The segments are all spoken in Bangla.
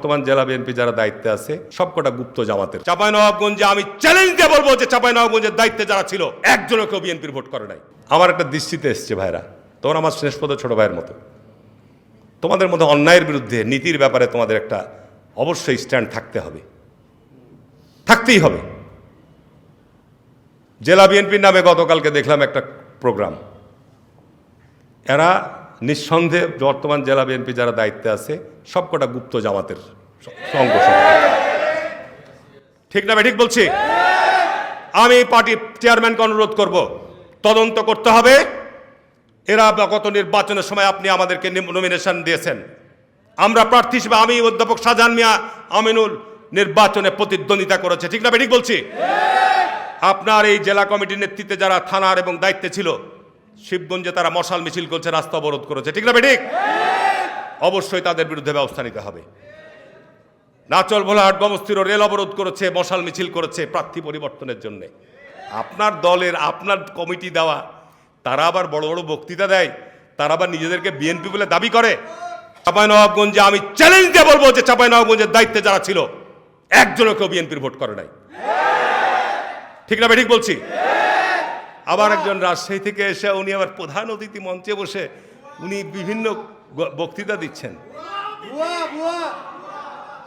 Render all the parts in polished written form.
বর্তমান জেলা বিএনপি যারা দায়িত্বে আছে সবকটা গুপ্ত জামাতের। চাঁপাইনবাবগঞ্জে আমি চ্যালেঞ্জ দিয়ে বলবো যে চাঁপাইনবাবগঞ্জের দায়িত্বে যারা ছিল একজনও কেউ বিএনপির ভোট করে নাই। আমার একটা দৃষ্টিতে এসছে ভাইরা, তোমরা আমার স্নেহপদ ছোট ভাইয়ের মতো, তোমাদের মধ্যে অন্যায়ের বিরুদ্ধে নীতির ব্যাপারে তোমাদের একটা অবশ্যই স্ট্যান্ড থাকতে হবে, থাকতেই হবে। জেলা বিএনপির নামে গতকালকে দেখলাম একটা প্রোগ্রাম, এরা নিঃসন্দেহে বর্তমান জেলা বিএনপি যারা দায়িত্বে আছে সবকটা গুপ্ত জামাতের অঙ্গ। ঠিক না? ঠিক বলছি? আমি পার্টি চেয়ারম্যানকে অনুরোধ করব, তদন্ত করতে হবে। এরা গত নির্বাচনের সময় আপনি আমাদেরকে নমিনেশন দিয়েছেন, আমরা প্রার্থী হিসেবে আমি অধ্যাপক শাহজাহান মিয়া আমিনুল নির্বাচনে প্রতিদ্বন্দ্বিতা করেছে। ঠিক না? ঠিক বলছি? আপনার এই জেলা কমিটির নেতৃত্বে যারা থানার এবং দায়িত্বে ছিল, শিবগঞ্জে তারা মশাল মিছিল করছে, রাস্তা অবরোধ করেছে। ঠিক না? ঠিক? অবশ্যই তাদের বিরুদ্ধে ব্যবস্থা নিতে হবে। নাচল ভোলাহাট গমস্থির রেল অবরোধ করেছে, মশাল মিছিল করেছে প্রার্থী পরিবর্তনের জন্য। আপনার দলের আপনার কমিটি দেওয়া, তারা আবার বড় বড় বক্তৃতা দেয়, তারা আবার নিজেদেরকে বিএনপি বলে দাবি করে। চাঁপাইনবাবগঞ্জে আমি চ্যালেঞ্জ দিয়ে বলবো যে চাঁপাইনবাবগঞ্জের দায়িত্বে যারা ছিল একজনও কেউ বিএনপির ভোট করে নাই। ঠিক না? ঠিক বলছি? আবার একজন রাজশাহী থেকে এসে উনি আবার প্রধান অতিথি মঞ্চে বসে উনি বিভিন্ন বক্তৃতা দিচ্ছেন।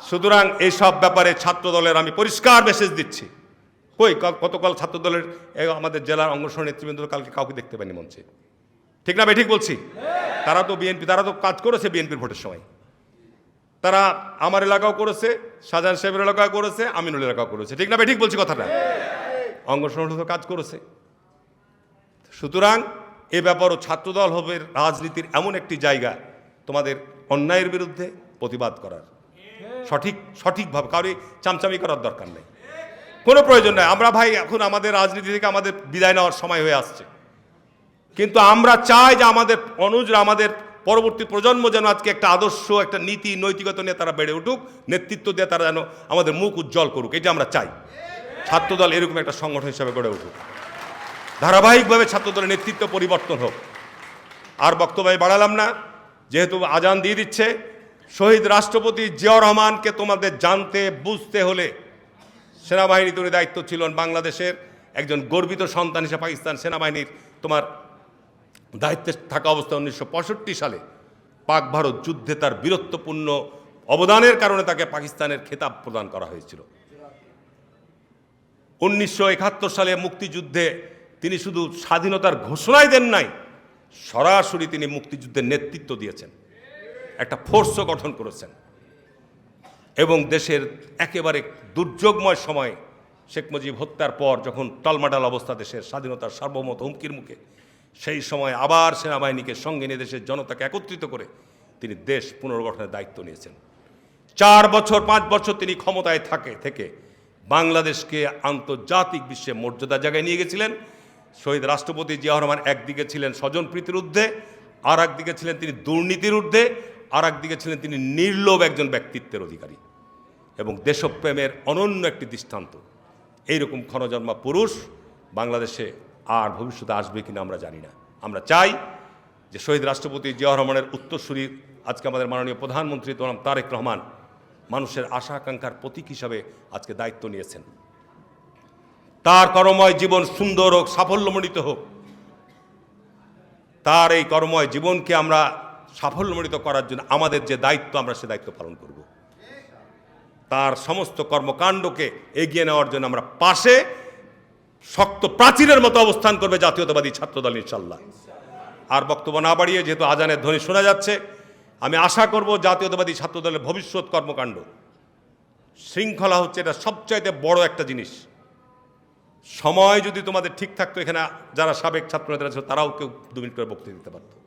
সুতরাং এইসব ব্যাপারে ছাত্র দলের আমি পরিষ্কার মেসেজ দিচ্ছি। কই গতকাল ছাত্র দলের আমাদের জেলার অঙ্গসহ নেতৃবৃন্দ কালকে কাউকে দেখতে পাইনি মঞ্চে। ঠিক না? ঠিক বলছি? তারা তো বিএনপি, তারা তো কাজ করেছে বিএনপির ভোটের সময়, তারা আমার এলাকাও করেছে, শাহজাহান সাহেবের এলাকাও করেছে, আমিনুল এলাকাও করেছে। ঠিক না? ঠিক বলছি কথাটা? অঙ্গসহ তো কাজ করেছে। সুতরাং এ ব্যাপারও ছাত্রদল হবে রাজনীতির এমন একটি জায়গা, তোমাদের অন্যায়ের বিরুদ্ধে প্রতিবাদ করার সঠিকভাবে কারোর চামচামি করার দরকার নেই, কোনো প্রয়োজন নেই। আমরা ভাই এখন আমাদের রাজনীতি থেকে আমাদের বিদায় নেওয়ার সময় হয়ে আসছে, কিন্তু আমরা চাই যে আমাদের অনুজরা, আমাদের পরবর্তী প্রজন্ম যেন আজকে একটা আদর্শ, একটা নীতি নৈতিকতা নিয়ে তারা বেড়ে উঠুক, নেতৃত্ব দিয়ে তারা যেন আমাদের মুখ উজ্জ্বল করুক, এটা আমরা চাই। ছাত্রদল এরকম একটা সংগঠন হিসাবে গড়ে উঠুক, ধারাবাহিকভাবে ছাত্রদলের নেতৃত্ব পরিবর্তন হোক। আর বক্তব্য বাড়ালাম না, যেহেতু আজান দিয়ে দিচ্ছে। শহীদ রাষ্ট্রপতি জিয়াউর রহমানকে তোমাদের জানতে বুঝতে হলে সেনাবাহিনী তুমি দায়িত্ব ছিল বাংলাদেশের একজন গর্বিত সন্তান হিসেবে পাকিস্তান সেনাবাহিনীর তোমার দায়িত্বে থাকা অবস্থায় 1965 সালে পাক ভারত যুদ্ধে তার বীরত্বপূর্ণ অবদানের কারণে তাকে পাকিস্তানের খেতাব প্রদান করা হয়েছিল। 1971 সালে মুক্তিযুদ্ধে তিনি শুধু স্বাধীনতার ঘোষণাই দেন নাই, সরাসরি তিনি মুক্তিযুদ্ধের নেতৃত্ব দিয়েছেন, একটা ফোর্সও গঠন করেছেন। এবং দেশের একেবারে দুর্যোগময় সময় শেখ মুজিব হত্যার পর যখন টলমাটাল অবস্থা, দেশের স্বাধীনতার সার্বভৌমত হুমকির মুখে, সেই সময় আবার সেনাবাহিনীকে সঙ্গে নিয়ে দেশের জনতাকে একত্রিত করে তিনি দেশ পুনর্গঠনের দায়িত্ব নিয়েছেন। 4 বছর 5 বছর তিনি ক্ষমতায় থেকে বাংলাদেশকে আন্তর্জাতিক বিশ্বে মর্যাদার জায়গায় নিয়ে গেছিলেন। শহীদ রাষ্ট্রপতি জিয়াউর রহমান একদিকে ছিলেন স্বজনপ্রীতির ঊর্ধ্বে, আর একদিকে ছিলেন তিনি দুর্নীতির ঊর্ধ্বে, আর একদিকে ছিলেন তিনি নির্লোভ একজন ব্যক্তিত্বের অধিকারী এবং দেশপ্রেমের অনন্য একটি দৃষ্টান্ত। এইরকম ক্ষণজন্মা পুরুষ বাংলাদেশে আর ভবিষ্যতে আসবে কিনা আমরা জানি না। আমরা চাই যে শহীদ রাষ্ট্রপতি জিয়াউর রহমানের উত্তরসূরি আজকে আমাদের মাননীয় প্রধানমন্ত্রী জনাব তারেক রহমান মানুষের আশা আকাঙ্ক্ষার প্রতীক হিসাবে আজকে দায়িত্ব নিয়েছেন। তার কর্মময় জীবন সুন্দর হোক, সাফল্যমণ্ডিত হোক। তার এই কর্মময় জীবনকে আমরা সাফল্যমণ্ডিত করার জন্য আমাদের যে দায়িত্ব, আমরা সে দায়িত্ব পালন করব। তার সমস্ত কর্মকাণ্ডকে এগিয়ে নেওয়ার জন্য আমরা পাশে শক্ত প্রাচীরের মতো অবস্থান করবে জাতীয়তাবাদী ছাত্রদল ইনশাল্লাহ। আর বক্তব্য না বাড়িয়ে, যেহেতু আজানের ধ্বনি শোনা যাচ্ছে, আমি আশা করব জাতীয়তাবাদী ছাত্রদলের ভবিষ্যৎ কর্মকাণ্ড, শৃঙ্খলা হচ্ছে এটা সবচাইতে বড় একটা জিনিস। সময় যদি তোমাদের ঠিক থাকতো, এখানে যারা সাবেক ছাত্র নেতারা ছিল তারাও কেউ 2 মিনিট করে বক্তৃতা দিতে পারত।